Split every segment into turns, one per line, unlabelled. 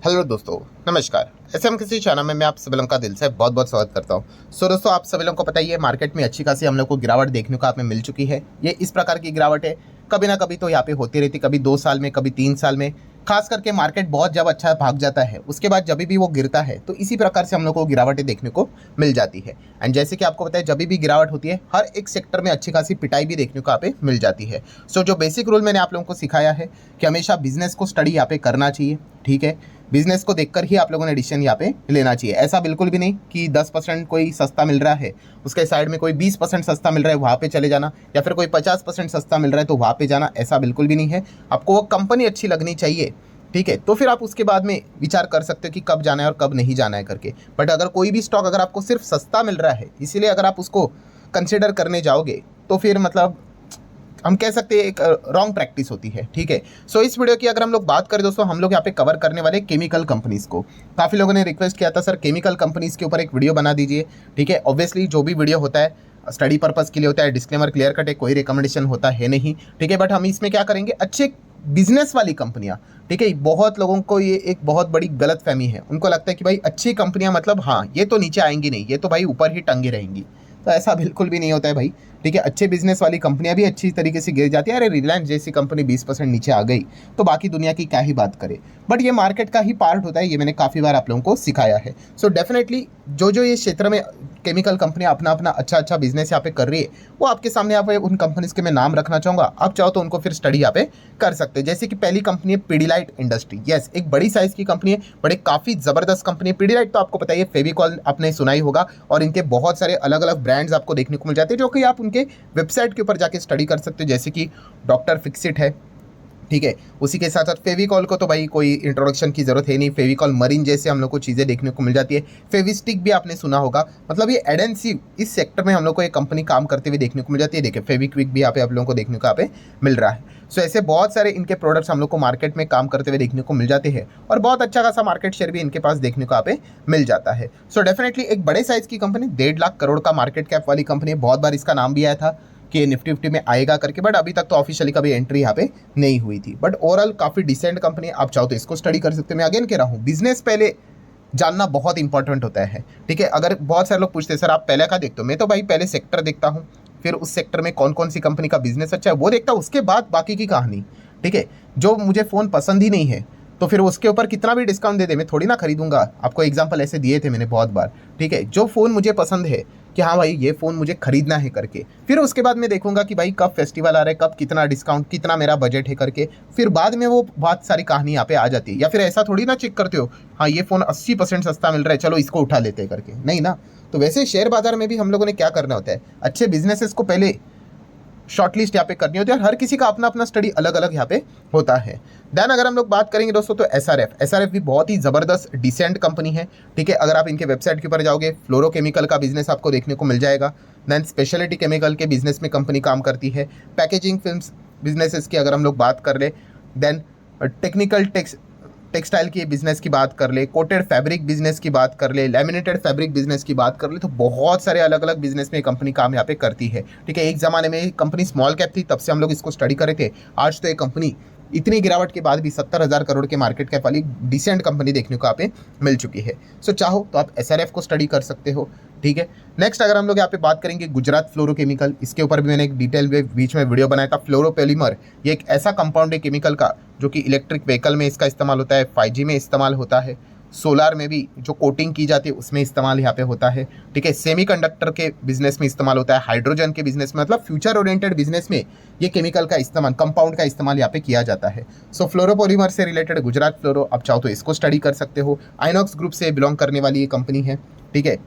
Hello दोस्तों, नमस्कार। SM किसी चैनल में मैं आप सभी लोगों का दिल से बहुत बहुत स्वागत करता हूं। दोस्तों, आप सभी लोगों को पता ही है मार्केट में अच्छी खासी हम लोग को गिरावट देखने को आप में मिल चुकी है। ये इस प्रकार की गिरावट है, कभी ना कभी तो यहाँ पे होती रहती, कभी 2 साल में, कभी 3 साल में। खास करके मार्केट बहुत जब अच्छा भाग जाता है उसके बाद जब भी वो गिरता है तो इसी प्रकार से हम लोग को गिरावटें देखने को मिल जाती है। एंड जैसे कि आपको पता है, जब भी गिरावट होती है हर एक सेक्टर में अच्छी खासी पिटाई भी देखने को यहाँ पे मिल जाती है। सो जो बेसिक रूल मैंने आप लोगों को सिखाया है कि हमेशा बिजनेस को स्टडी यहाँ पे करना चाहिए। ठीक है, बिजनेस को देखकर ही आप लोगों ने डिसीजन यहाँ पे लेना चाहिए। ऐसा बिल्कुल भी नहीं कि 10% कोई सस्ता मिल रहा है, उसके साइड में कोई 20% सस्ता मिल रहा है वहाँ पे चले जाना, या फिर कोई 50% सस्ता मिल रहा है तो वहाँ पे जाना। ऐसा बिल्कुल भी नहीं है। आपको वो कंपनी अच्छी लगनी चाहिए, ठीक है, तो फिर आप उसके बाद में विचार कर सकते हो कि कब जाना है और कब नहीं जाना है करके। बट अगर कोई भी स्टॉक अगर आपको सिर्फ सस्ता मिल रहा है इसीलिए अगर आप उसको कंसिडर करने जाओगे तो फिर मतलब हम कह सकते हैं एक रॉन्ग प्रैक्टिस होती है। ठीक है, सो इस वीडियो की अगर हम लोग बात करें दोस्तों, हम लोग यहाँ पे कवर करने वाले केमिकल कंपनीज को। काफ़ी लोगों ने रिक्वेस्ट किया था, सर केमिकल कंपनीज के ऊपर एक वीडियो बना दीजिए। ठीक है, ऑब्वियसली जो भी वीडियो होता है स्टडी पर्पज़ के लिए होता है, डिस्क्लेमर क्लियर कट है, कोई रिकमेंडेशन होता है नहीं। ठीक है, बट हम इसमें क्या करेंगे, अच्छे बिजनेस वाली कंपनियां। ठीक है, बहुत लोगों को ये एक बहुत बड़ी गलत फहमी है, उनको लगता है कि भाई अच्छी कंपनियां मतलब हाँ ये तो नीचे आएंगी नहीं, ये तो भाई ऊपर ही टंगी रहेंगी। तो ऐसा बिल्कुल भी नहीं होता है भाई। ठीक है, अच्छे बिजनेस वाली कंपनियां भी अच्छी तरीके से गिर जाती है। अरे रिलायंस जैसी कंपनी 20% नीचे आ गई तो बाकी दुनिया की क्या ही बात करे। बट ये मार्केट का ही पार्ट होता है, ये मैंने काफ़ी बार आप लोगों को सिखाया है। सो डेफिनेटली जो जो ये क्षेत्र में केमिकल कंपनियां अपना अपना अच्छा अच्छा बिजनेस यहाँ पे कर रही है, वो आपके सामने यहाँ पे उन कंपनीज के मैं नाम रखना चाहूँगा। आप चाहो तो उनको फिर स्टडी यहाँ पे कर सकते हैं। जैसे कि पहली कंपनी है पीडीलाइट इंडस्ट्री। यस, एक बड़ी साइज की कंपनी है, बट एक काफ़ी ज़बरदस्त कंपनी है पीडीलाइट। तो आपको पता है फेविकॉल आपने सुना ही होगा, और इनके बहुत सारे अलग अलग ब्रांड्स आपको देखने को मिल जाते हैं जो कि आप उनके वेबसाइट के ऊपर जाके स्टडी कर सकते हो। जैसे कि डॉक्टर फिक्सिट है। ठीक है, उसी के साथ साथ फेविकॉल को तो भाई कोई इंट्रोडक्शन की जरूरत है नहीं। फेविकॉल मरीन जैसे हम लोग को चीज़ें देखने को मिल जाती है। फेविस्टिक भी आपने सुना होगा। मतलब ये एडेंसिव इस सेक्टर में हम लोग को एक कंपनी काम करते हुए देखने को मिल जाती है। देखिए फेविक्विक भी यहाँ पे आप लोगों को देखने को यहाँ पे मिल रहा है। सो ऐसे बहुत सारे इनके प्रोडक्ट्स हम लोग को मार्केट में काम करते हुए देखने को मिल जाते हैं, और बहुत अच्छा खासा मार्केट शेयर भी इनके पास देखने को यहाँ पे मिल जाता है। सो डेफिनेटली एक बड़े साइज की कंपनी, 1.5 लाख करोड़ का मार्केट कैप वाली कंपनी है। बहुत बार इसका नाम भी आया था कि निफ्टी 50 में आएगा करके, बट अभी तक तो ऑफिशियली कभी एंट्री यहाँ पे नहीं हुई थी। बट ओवरऑल काफ़ी डिसेंट कंपनी है, आप चाहो तो इसको स्टडी कर सकते हो। मैं अगेन कह रहा हूँ, बिजनेस पहले जानना बहुत इंपॉर्टेंट होता है। ठीक है, अगर बहुत सारे लोग पूछते हैं सर आप पहले क्या देखते हो, मैं तो भाई पहले सेक्टर देखता हूँ, फिर उस सेक्टर में कौन कौन सी कंपनी का बिजनेस अच्छा है वो देखता हूँ, उसके बाद बाकी की कहानी। ठीक है, जो मुझे फ़ोन पसंद ही नहीं है तो फिर उसके ऊपर कितना भी डिस्काउंट दे दे मैं थोड़ी ना खरीदूंगा। आपको एग्जांपल ऐसे दिए थे मैंने बहुत बार। ठीक है, जो फ़ोन मुझे पसंद है कि हाँ भाई ये फ़ोन मुझे खरीदना है करके, फिर उसके बाद मैं देखूंगा कि भाई कब फेस्टिवल आ रहा है, कब कितना डिस्काउंट, कितना मेरा बजट है करके, फिर बाद में वो बहुत सारी कहानी यहाँ पे आ जाती है। या फिर ऐसा थोड़ी ना चेक करते हो, हाँ ये फ़ोन 80% सस्ता मिल रहा है चलो इसको उठा लेते हैं करके, नहीं ना। तो वैसे शेयर बाजार में भी हम लोगों ने क्या करना होता है, अच्छे बिजनेसेस को पहले शॉर्टलिस्ट यहाँ पे करनी होती है, और हर किसी का अपना अपना स्टडी अलग अलग यहाँ पे होता है। देन अगर हम लोग बात करेंगे दोस्तों तो एसआरएफ भी बहुत ही ज़बरदस्त डिसेंट कंपनी है। ठीक है, अगर आप इनके वेबसाइट के ऊपर जाओगे फ्लोरोकेमिकल का बिजनेस आपको देखने को मिल जाएगा। देन स्पेशलिटी केमिकल के बिजनेस में कंपनी काम करती है। पैकेजिंग फिल्म्स बिजनेसेस की अगर हम लोग बात कर ले, देन टेक्निकल टेक्सटाइल की बिजनेस की बात कर ले, कोटेड फैब्रिक बिजनेस की बात कर ले, लैमिनेटेड फैब्रिक बिजनेस की बात कर ले, तो बहुत सारे अलग अलग बिजनेस में कंपनी काम यहाँ पे करती है। ठीक है, एक ज़माने में कंपनी स्मॉल कैप थी, तब से हम लोग इसको स्टडी कर रहे थे। आज तो ये कंपनी इतनी गिरावट के बाद भी 70,000 करोड़ के मार्केट कैप वाली डिसेंट कंपनी देखने को यहाँ पे मिल चुकी है। सो चाहो तो आप एसआरएफ को स्टडी कर सकते हो। ठीक है, नेक्स्ट अगर हम लोग यहाँ पे बात करेंगे गुजरात फ्लोरोकेमिकल, इसके ऊपर भी मैंने एक डिटेल में बीच में वीडियो बनाया था। फ्लोरोपॉलीमर ये एक ऐसा कंपाउंड है केमिकल का जो कि इलेक्ट्रिक व्हीकल में इसका इस्तेमाल होता है, 5G में इस्तेमाल होता है, सोलार में भी जो कोटिंग की जाती है उसमें इस्तेमाल यहाँ पे होता है। ठीक है, सेमीकंडक्टर के बिजनेस में इस्तेमाल होता है, हाइड्रोजन के बिजनेस में, मतलब फ्यूचर ओरिएंटेड बिजनेस में ये केमिकल का इस्तेमाल, कंपाउंड का इस्तेमाल यहाँ पे किया जाता है। सो फ्लोरोपॉलीमर से रिलेटेड गुजरात फ्लोरो, आप चाहो तो इसको स्टडी कर सकते हो। आइनॉक्स ग्रुप से बिलोंग करने वाली ये कंपनी है। ठीक है,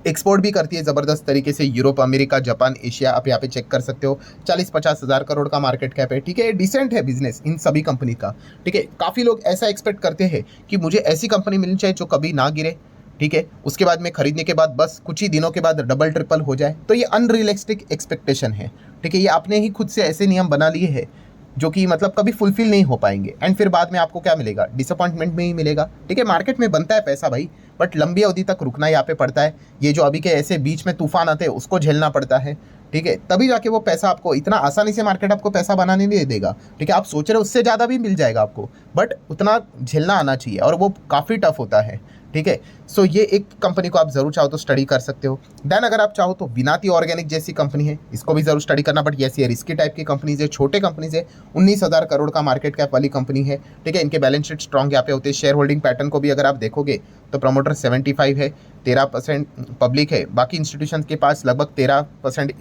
एक्सपोर्ट भी करती है ज़बरदस्त तरीके से, यूरोप, अमेरिका, जापान, एशिया, आप यहाँ पे चेक कर सकते हो। 40-50 हज़ार करोड़ का मार्केट कैप है। ठीक है, डिसेंट है बिजनेस इन सभी कंपनी का। ठीक है, काफ़ी लोग ऐसा एक्सपेक्ट करते हैं कि मुझे ऐसी कंपनी मिलनी चाहिए जो कभी ना गिरे। ठीक है, उसके बाद में खरीदने के बाद बस कुछ ही दिनों के बाद डबल ट्रिपल हो जाए, तो ये अनरियलिस्टिक एक्सपेक्टेशन है। ठीक है, ये आपने ही खुद से ऐसे नियम बना लिए हैं जो कि मतलब कभी फुलफिल नहीं हो पाएंगे, एंड फिर बाद में आपको क्या मिलेगा, डिसअपॉइंटमेंट में ही मिलेगा। ठीक है, मार्केट में बनता है पैसा भाई, बट लंबी अवधि तक रुकना यहाँ पे पड़ता है। ये जो अभी के ऐसे बीच में तूफान आते हैं उसको झेलना पड़ता है, ठीक है, तभी जाके वो पैसा आपको इतना आसानी से मार्केट आपको पैसा बनाने नहीं देगा, ठीक है। आप सोच रहे हो उससे ज़्यादा भी मिल जाएगा आपको, बट उतना झेलना आना चाहिए और वो काफ़ी टफ होता है, ठीक है। सो ये एक कंपनी को आप जरूर चाहो तो स्टडी कर सकते हो। देन अगर आप चाहो तो विनाती ऑर्गेनिक जैसी कंपनी है, इसको भी जरूर स्टडी करना, बट ये रिस्की टाइप की कंपनीज है, छोटे कंपनीज है, 19,000 करोड़ का मार्केट कैप वाली कंपनी है, ठीक है। इनके बैलेंस शीट स्ट्रॉन्ग यहाँ पे होते हैं। शेयर होल्डिंग पैटर्न को भी अगर आप देखोगे तो प्रमोटर 75 है, 13% पब्लिक है, बाकी इंस्टीट्यूशन के पास लगभग 13%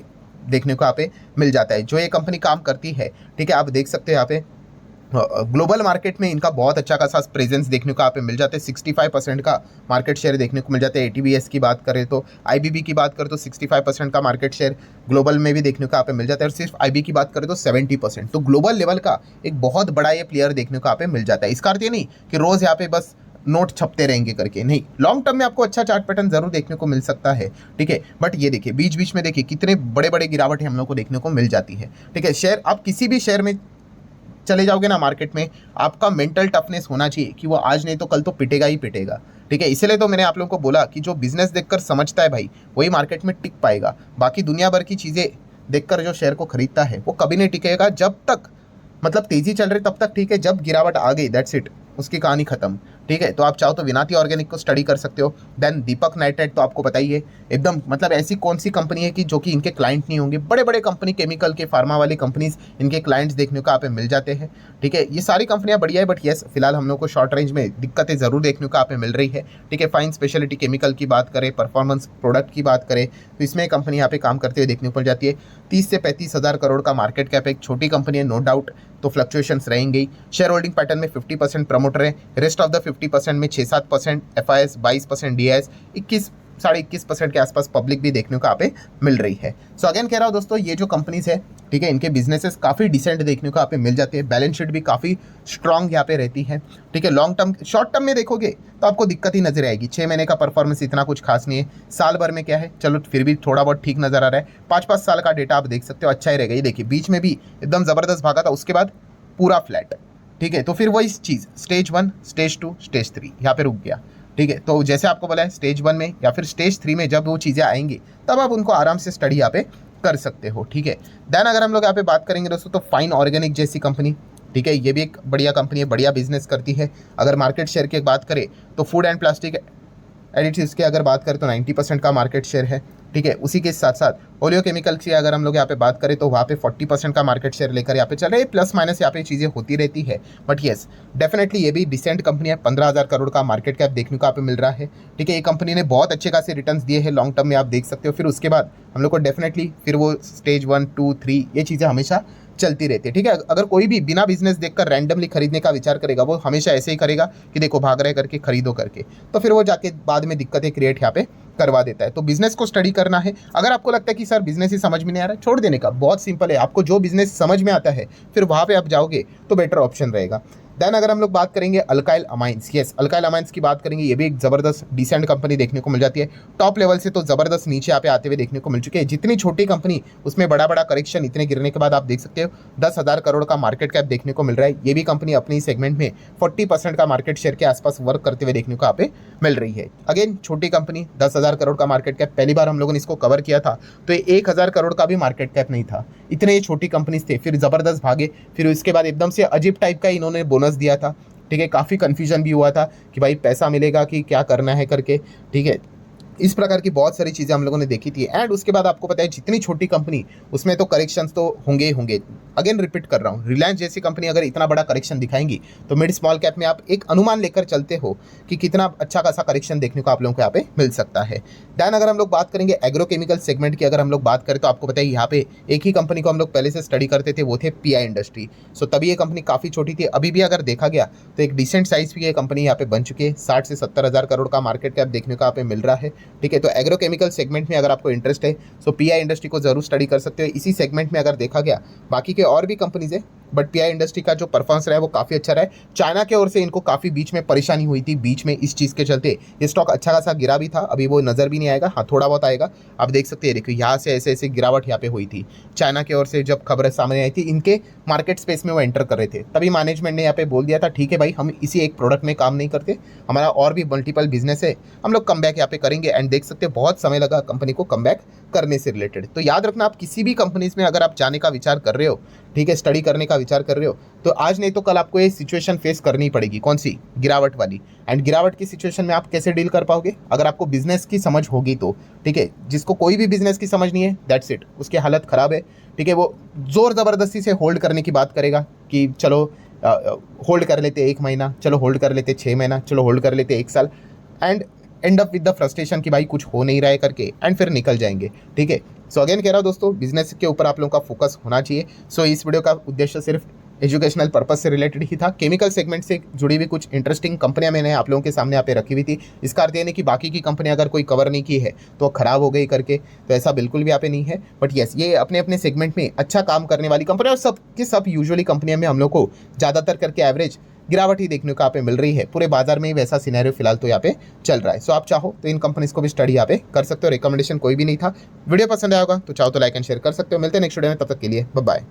देखने को यहाँ पे मिल जाता है। जो ये कंपनी काम करती है, ठीक है, आप देख सकते हैं यहाँ पे ग्लोबल मार्केट में इनका बहुत अच्छा खासा प्रेजेंस देखने को यहाँ पे मिल जाता है। 65% का मार्केट शेयर देखने को मिल जाता है। ATBS की बात करें तो, IBB की बात करें तो 65% का मार्केट शेयर ग्लोबल में भी देखने को यहाँ पे मिल जाता है, और सिर्फ IB की बात करें तो 70%। तो ग्लोबल लेवल का एक बहुत बड़ा ये प्लेयर देखने को यहाँ पे मिल जाता है। इसका अर्थ ये नहीं कि रोज़ यहाँ पे बस नोट छपते रहेंगे करके, नहीं, लॉन्ग टर्म में आपको अच्छा चार्ट पैटर्न जरूर देखने को मिल सकता है, ठीक है। बट ये देखिए बीच बीच में देखिए कितने बड़े बड़े गिरावटें हम लोग को देखने को मिल जाती है, ठीक है। शेयर, आप किसी भी शेयर में चले जाओगे ना मार्केट में, आपका मेंटल टफनेस होना चाहिए कि वो आज नहीं तो कल तो पिटेगा ही पिटेगा, ठीक है। इसलिए तो मैंने आप लोगों को बोला कि जो बिजनेस देखकर समझता है भाई वही मार्केट में टिक पाएगा। बाकी दुनिया भर की चीज़ें देखकर जो शेयर को खरीदता है वो कभी नहीं टिकेगा। जब तक मतलब तेजी चल रही तब तक ठीक है, जब गिरावट आ गई दैट्स इट, उसकी कहानी खत्म, ठीक है। तो आप चाहो तो विनाती ऑर्गेनिक को स्टडी कर सकते हो। देन दीपक नाइट्राइट तो आपको पता ही है, एकदम मतलब ऐसी कौन सी कंपनी है कि जो कि इनके क्लाइंट नहीं होंगे। बड़े बड़े कंपनी, केमिकल के, फार्मा वाली कंपनीज, इनके क्लाइंट्स देखने को यहाँ पे मिल जाते हैं, ठीक है। ये सारी कंपनियां बढ़िया है, बट येस फिलहाल हम लोग को शॉर्ट रेंज में दिक्कतें जरूर देखने को यहाँ पे मिल रही है, ठीक है। फाइन स्पेशलिटी केमिकल की बात करें, परफॉर्मेंस प्रोडक्ट की बात करें तो इसमें कंपनी यहाँ पे काम करते हुए देखने को मिल जाती है। 30 से 35,000 करोड़ का मार्केट कैप, एक छोटी कंपनी है नो डाउट, तो फ्लक्चुएशंस रहेंगी। शेयर होल्डिंग पैटर्न में 50% प्रमोटर है, रेस्ट ऑफ द 50% में 6-7% FIS, 22% DIS, 21-21.5% के आसपास पब्लिक भी देखने को यहाँ पे मिल रही है। सो अगेन कह रहा हूँ दोस्तों, ये जो कंपनीज है, ठीक है, इनके बिजनेसेस काफ़ी डिसेंट देखने को यहाँ पे मिल जाते हैं। बैलेंस शीट भी काफ़ी स्ट्रांग यहाँ पे रहती है, ठीक है। लॉन्ग टर्म, शॉर्ट टर्म में देखोगे तो आपको दिक्कत ही नजर आएगी। 6 महीने का परफॉर्मेंस इतना कुछ खास नहीं है, साल भर में क्या है, चलो फिर भी थोड़ा बहुत ठीक नजर आ रहा है। 5-5 साल का डेटा आप देख सकते हो, अच्छा ही रहेगा। ये देखिए बीच में भी एकदम ज़बरदस्त भागा था, उसके बाद पूरा फ्लैट, ठीक है। तो फिर वही चीज़ स्टेज 1, स्टेज 2, स्टेज 3 यहाँ पे रुक गया, ठीक है। तो जैसे आपको बोला है स्टेज 1 में या फिर स्टेज 3 में जब वो चीज़ें आएंगी तब आप उनको आराम से स्टडी यहाँ पे कर सकते हो, ठीक है। देन अगर हम लोग यहाँ पे बात करेंगे दोस्तों तो फाइन ऑर्गेनिक जैसी कंपनी, ठीक है, ये भी एक बढ़िया कंपनी है, बढ़िया बिजनेस करती है। अगर मार्केट शेयर की बात करें तो फूड एंड प्लास्टिक एडिटिव्स की अगर बात करें तो 90% का मार्केट शेयर है, ठीक है। उसी के साथ साथ ओलियो केमिकल की अगर हम लोग यहाँ पे बात करें तो वहाँ पे 40% का मार्केट शेयर लेकर यहाँ पे चल रहे हैं। प्लस माइनस यहाँ पे चीज़ें होती रहती है, बट येस डेफिनेटली ये भी डिसेंट कंपनी है। 15,000 करोड़ का मार्केट कैप देखने को यहाँ पे मिल रहा है, ठीक है। ये कंपनी ने बहुत अच्छे खासे रिटर्न्स दिए हैं लॉन्ग टर्म में, आप देख सकते हो। फिर उसके बाद हम लोग को डेफिनेटली फिर वो स्टेज 1, 2, 3 ये चीज़ें हमेशा चलती रहती है, ठीक है। अगर कोई भी बिना बिजनेस देखकर रैंडमली खरीदने का विचार करेगा, वो हमेशा ऐसे ही करेगा कि देखो भाग रहे करके खरीदो करके, तो फिर वो जाके बाद में दिक्कतें क्रिएट यहाँ पे करवा देता है। तो बिजनेस को स्टडी करना है। अगर आपको लगता है कि सर बिजनेस ही समझ में नहीं आ रहा है, छोड़ देने का, बहुत सिंपल है। आपको जो बिजनेस समझ में आता है फिर वहाँ पे आप जाओगे तो बेटर ऑप्शन रहेगा। देन अगर हम लोग बात करेंगे alkyl amines, yes alkyl amines की बात करेंगे, ये भी एक ज़बरदस्त डिसेंट कंपनी देखने को मिल जाती है। टॉप लेवल से तो ज़बरदस्त नीचे यहाँ पे आते हुए देखने को मिल चुके हैं। जितनी छोटी कंपनी उसमें बड़ा बड़ा करेक्शन, इतने गिरने के बाद आप देख सकते हो 10,000 करोड़ का मार्केट कैप देखने को मिल रहा है। ये भी कंपनी अपनी सेगमेंट में 40% का मार्केट शेयर के आसपास वर्क करते हुए देखने को यहाँ पे मिल रही है। अगेन छोटी कंपनी, 10,000 करोड़ का मार्केट कैप, पहली बार हम लोगों ने इसको कवर किया था तो ये 1,000 करोड़ का भी मार्केट कैप नहीं था, इतने ये छोटी कंपनीज थे। फिर ज़बरदस्त भागे, फिर इसके बाद एकदम से अजीब टाइप का इन्होंने बोनस दिया था, ठीक है। काफ़ी कन्फ्यूजन भी हुआ था कि भाई पैसा मिलेगा कि क्या करना है करके, ठीक है। इस प्रकार की बहुत सारी चीज़ें हम लोगों ने देखी थी। एंड उसके बाद आपको पता है जितनी छोटी कंपनी उसमें तो करेक्शंस तो होंगे ही होंगे। अगेन रिपीट कर रहा हूँ, रिलायंस जैसी कंपनी अगर इतना बड़ा करेक्शन दिखाएंगी तो मिड स्मॉल कैप में आप एक अनुमान लेकर चलते हो कि कितना अच्छा खासा करेक्शन देखने को आप लोगों को यहाँ पे मिल सकता है। दैन अगर हम लोग बात करेंगे एग्रोकेमिकल सेगमेंट की, अगर हम लोग बात करें तो आपको पता है यहाँ पे एक ही कंपनी को हम लोग पहले से स्टडी करते थे, वो थे PI इंडस्ट्री। सो तभी ये कंपनी काफ़ी छोटी थी, अभी भी अगर देखा गया तो एक डिसेंट साइज की ये कंपनी यहाँ पे बन चुकी है। 60 से 70,000 करोड़ का मार्केट कैप देखने को यहाँ पे मिल रहा है, ठीक है। तो एग्रोकेमिकल सेगमेंट में अगर आपको इंटरेस्ट है सो PI इंडस्ट्री को जरूर स्टडी कर सकते हो। इसी सेगमेंट में अगर देखा गया बाकी के और भी कंपनीज है बट पीआई इंडस्ट्री का जो परफॉर्मेंस रहा है वो काफ़ी अच्छा रहा है। चाइना की ओर से इनको काफ़ी बीच में परेशानी हुई थी, बीच में इस चीज़ के चलते ये स्टॉक अच्छा खासा गिरा भी था, अभी वो नज़र भी नहीं आएगा, हाँ थोड़ा बहुत आएगा। आप देख सकते हैं, देखिए यहाँ से ऐसे ऐसे गिरावट यहाँ पे हुई थी। चाइना की ओर से जब खबरें सामने आई थी, इनके मार्केट स्पेस में वो एंटर कर रहे थे, तभी मैनेजमेंट ने यहाँ पे बोल दिया था ठीक है भाई, हम इसी एक प्रोडक्ट में काम नहीं करते, हमारा और भी मल्टीपल बिजनेस है, हम लोग कम बैक यहाँ पे करेंगे। एंड देख सकते हैं बहुत समय लगा कंपनी को कम बैक करने से रिलेटेड। तो याद रखना, आप किसी भी कंपनीज में अगर आप जाने का विचार कर रहे हो, ठीक है, स्टडी करने का विचार कर रहे हो, तो आज नहीं तो कल आपको ये सिचुएशन फेस करनी पड़ेगी। कौन सी? गिरावट वाली। एंड गिरावट की सिचुएशन में आप कैसे डील कर पाओगे? अगर आपको बिजनेस की समझ होगी तो, ठीक है। जिसको कोई भी बिजनेस की समझ नहीं है, दैट्स इट, उसकी हालत खराब है, ठीक है। वो जोर ज़बरदस्ती से होल्ड करने की बात करेगा कि चलो होल्ड कर लेते 1 महीना, चलो होल्ड कर लेते 6 महीना, चलो होल्ड कर लेते 1 साल, and and up with the frustration कि भाई कुछ हो नहीं रहा है करके, एंड फिर निकल जाएंगे, ठीक है। सो अगेन कह रहा हूँ दोस्तों, बिजनेस के ऊपर आप लोगों का फोकस होना चाहिए। सो इस वीडियो का उद्देश्य सिर्फ एजुकेशनल पर्पस से रिलेटेड ही था। केमिकल सेगमेंट से जुड़ी हुई कुछ इंटरेस्टिंग कंपनियां मैंने आप लोगों के सामने यहाँ पे रखी हुई थी। इसका अर्थ ये नहीं कि बाकी की कंपनियां अगर कोई कवर नहीं की है तो खराब हो गई करके, तो ऐसा बिल्कुल भी यहाँ पे नहीं है। बट येस, ये अपने अपने सेगमेंट में अच्छा काम करने वाली कंपनी, और सब के सब यूजुअली कंपनियों में हम लोग को ज़्यादातर करके एवरेज गिरावट ही देखने को यहाँ पे मिल रही है। पूरे बाजार में ही वैसा सिनेरियो फिलहाल तो यहाँ पे चल रहा है। सो आप चाहो तो इन कंपनीज को भी स्टडी यहाँ पे कर सकते हो। रिकमेंडेशन कोई भी नहीं था। वीडियो पसंद आया होगा तो चाहो तो लाइक एंड शेयर कर सकते हो। मिलते हैं नेक्स्ट वीडियो में, तब तक के लिए बाय बाय।